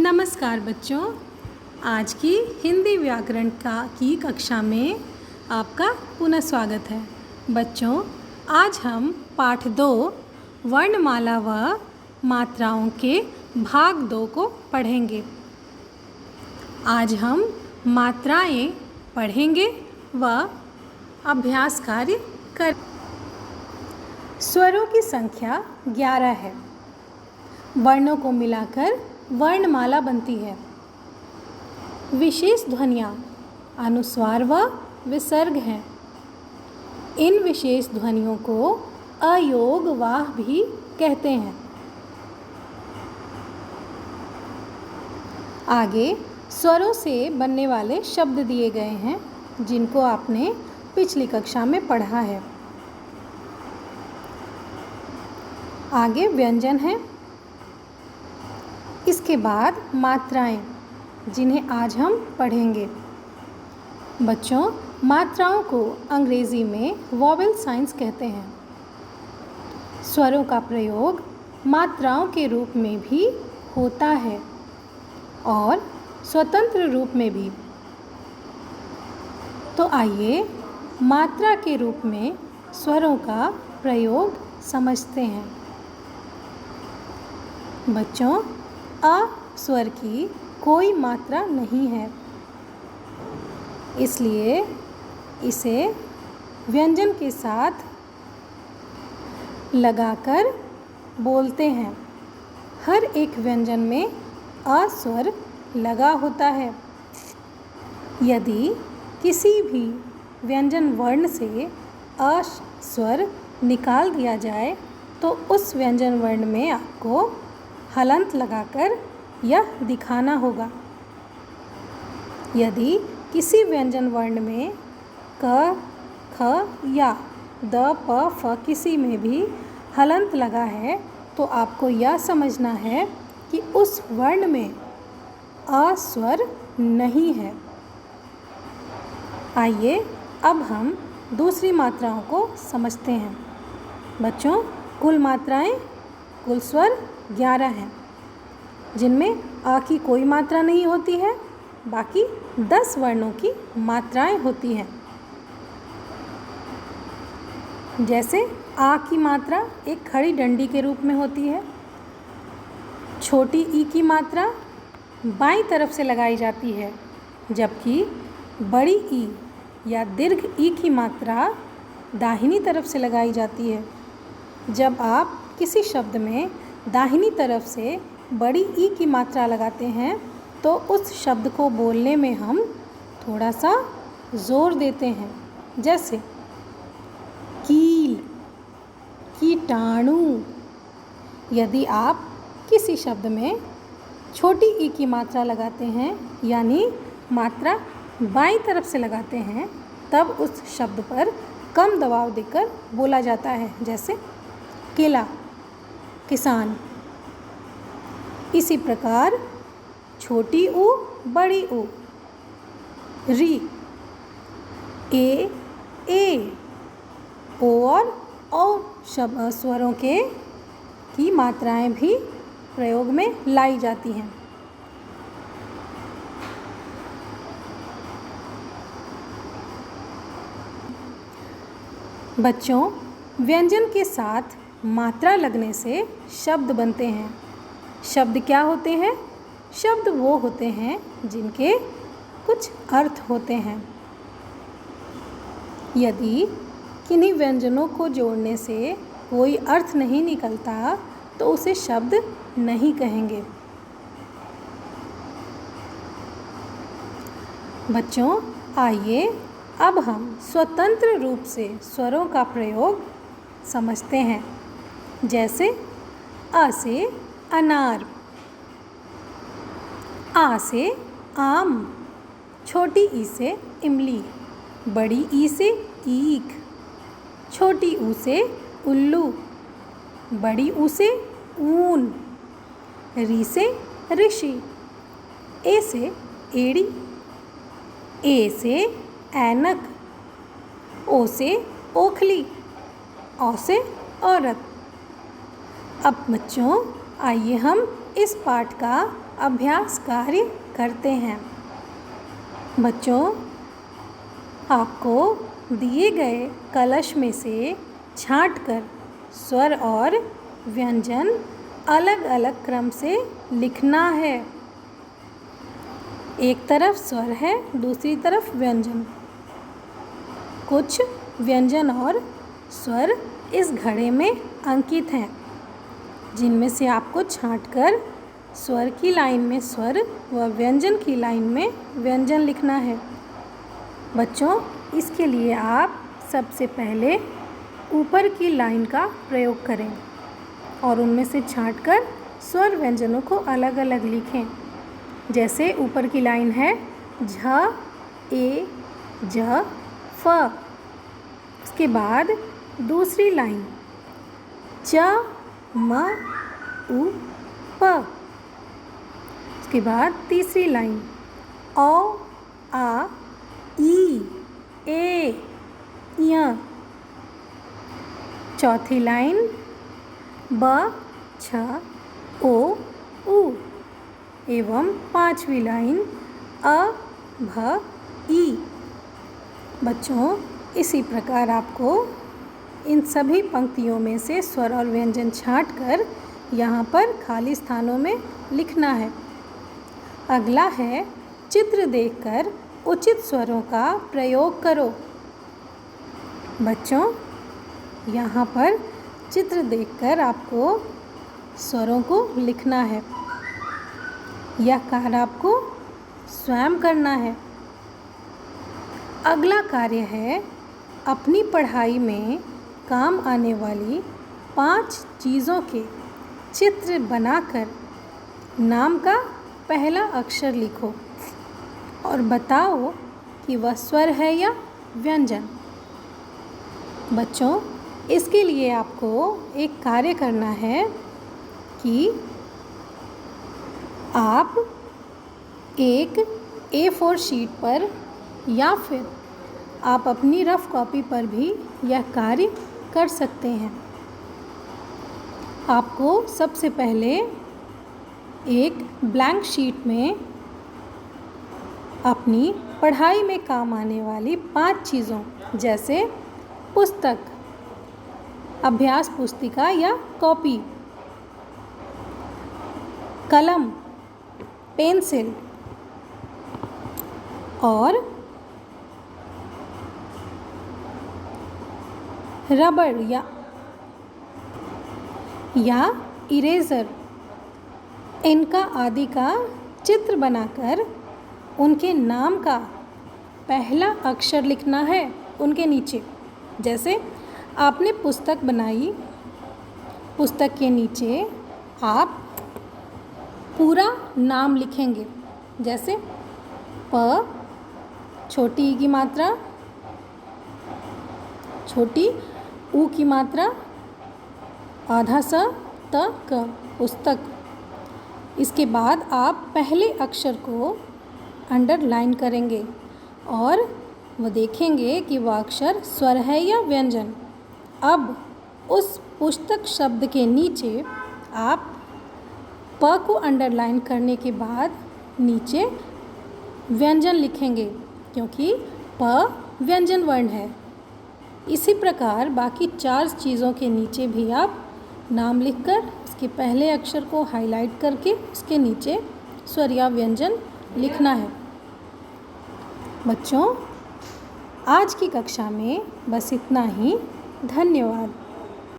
नमस्कार बच्चों, आज की हिंदी व्याकरण की कक्षा में आपका पुनः स्वागत है। बच्चों, आज हम पाठ 2 वर्णमाला व मात्राओं के भाग 2 को पढ़ेंगे। आज हम मात्राएं पढ़ेंगे व अभ्यास कार्य कर। स्वरों की संख्या 11 है। वर्णों को मिलाकर वर्णमाला बनती है। विशेष ध्वनियाँ अनुस्वार व विसर्ग हैं। इन विशेष ध्वनियों को अयोगवाह भी कहते हैं। आगे स्वरों से बनने वाले शब्द दिए गए हैं, जिनको आपने पिछली कक्षा में पढ़ा है। आगे व्यंजन है, इसके बाद मात्राएं, जिन्हें आज हम पढ़ेंगे। बच्चों, मात्राओं को अंग्रेजी में वॉवेल साइंस कहते हैं। स्वरों का प्रयोग मात्राओं के रूप में भी होता है और स्वतंत्र रूप में भी। तो आइए मात्रा के रूप में स्वरों का प्रयोग समझते हैं। बच्चों, अ स्वर की कोई मात्रा नहीं है, इसलिए इसे व्यंजन के साथ लगाकर बोलते हैं। हर एक व्यंजन में अ स्वर लगा होता है। यदि किसी भी व्यंजन वर्ण से अ स्वर निकाल दिया जाए तो उस व्यंजन वर्ण में आपको हलंत लगाकर यह दिखाना होगा। यदि किसी व्यंजन वर्ण में क, ख या द, प, फ किसी में भी हलंत लगा है तो आपको यह समझना है कि उस वर्ण में अ स्वर नहीं है। आइए अब हम दूसरी मात्राओं को समझते हैं। बच्चों, कुल मात्राएं, कुल स्वर 11 हैं, जिनमें अ की कोई मात्रा नहीं होती है। बाकी 10 वर्णों की मात्राएं होती हैं। जैसे आ की मात्रा एक खड़ी डंडी के रूप में होती है। छोटी ई की मात्रा बाईं तरफ से लगाई जाती है, जबकि बड़ी ई या दीर्घ ई की मात्रा दाहिनी तरफ से लगाई जाती है। जब आप किसी शब्द में दाहिनी तरफ से बड़ी ई की मात्रा लगाते हैं तो उस शब्द को बोलने में हम थोड़ा सा जोर देते हैं। जैसे कील, कीटाणु। यदि आप किसी शब्द में छोटी ई की मात्रा लगाते हैं, यानी मात्रा बाईं तरफ से लगाते हैं, तब उस शब्द पर कम दबाव देकर बोला जाता है। जैसे केला, किसान। इसी प्रकार छोटी ऊ, बड़ी ऊ, री, ए, ओ और औ स्वरों की मात्राएं भी प्रयोग में लाई जाती हैं। बच्चों, व्यंजन के साथ मात्रा लगने से शब्द बनते हैं। शब्द क्या होते हैं? शब्द वो होते हैं जिनके कुछ अर्थ होते हैं। यदि किन्हीं व्यंजनों को जोड़ने से कोई अर्थ नहीं निकलता तो उसे शब्द नहीं कहेंगे। बच्चों, आइए अब हम स्वतंत्र रूप से स्वरों का प्रयोग समझते हैं। जैसे अ से अनार, आ से आम, छोटी ई से इमली, बड़ी ई से ईख, छोटी ऊ से उल्लू, बड़ी ऊ से ऊन, री से ऋषि, ए से एड़ी, ए से ऐनक, ओ से ओखली, औ से औरत। अब बच्चों, आइए हम इस पाठ का अभ्यास कार्य करते हैं। बच्चों, आपको दिए गए कलश में से छांटकर स्वर और व्यंजन अलग अलग क्रम से लिखना है। एक तरफ स्वर है, दूसरी तरफ व्यंजन। कुछ व्यंजन और स्वर इस घड़े में अंकित हैं, जिनमें से आपको छांटकर स्वर की लाइन में स्वर व व्यंजन की लाइन में व्यंजन लिखना है। बच्चों, इसके लिए आप सबसे पहले ऊपर की लाइन का प्रयोग करें और उनमें से छांटकर स्वर व्यंजनों को अलग अलग लिखें। जैसे ऊपर की लाइन है झ, ए, ज, फ। उसके बाद दूसरी लाइन च, म, उ, प। उसके बाद तीसरी लाइन औ, आ, ई, ए, य। चौथी लाइन ब, छ, ओ, उ एवं पांचवी लाइन अ, भ, ई। बच्चों, इसी प्रकार आपको इन सभी पंक्तियों में से स्वर और व्यंजन छांटकर यहाँ पर खाली स्थानों में लिखना है। अगला है चित्र देखकर उचित स्वरों का प्रयोग करो। बच्चों, यहाँ पर चित्र देखकर आपको स्वरों को लिखना है। यह कार्य आपको स्वयं करना है। अगला कार्य है अपनी पढ़ाई में काम आने वाली 5 चीज़ों के चित्र बनाकर नाम का पहला अक्षर लिखो और बताओ कि वह स्वर है या व्यंजन। बच्चों, इसके लिए आपको एक कार्य करना है कि आप एक A4 शीट पर या फिर आप अपनी रफ कॉपी पर भी यह कार्य कर सकते हैं। आपको सबसे पहले एक ब्लैंक शीट में अपनी पढ़ाई में काम आने वाली 5 चीज़ों जैसे पुस्तक, अभ्यास पुस्तिका या कॉपी, कलम, पेंसिल और रबर या इरेज़र, इनका आदि का चित्र बनाकर उनके नाम का पहला अक्षर लिखना है उनके नीचे। जैसे आपने पुस्तक बनाई, पुस्तक के नीचे आप पूरा नाम लिखेंगे। जैसे प, छोटी ई की मात्रा, छोटी ऊ की मात्रा, आधा स, त, क, पुस्तक। इसके बाद आप पहले अक्षर को अंडरलाइन करेंगे और वह देखेंगे कि वह अक्षर स्वर है या व्यंजन। अब उस पुस्तक शब्द के नीचे आप प को अंडरलाइन करने के बाद नीचे व्यंजन लिखेंगे, क्योंकि प व्यंजन वर्ण है। इसी प्रकार बाकी 4 चीज़ों के नीचे भी आप नाम लिखकर उसके पहले अक्षर को हाईलाइट करके उसके नीचे स्वर या व्यंजन लिखना है। बच्चों, आज की कक्षा में बस इतना ही। धन्यवाद।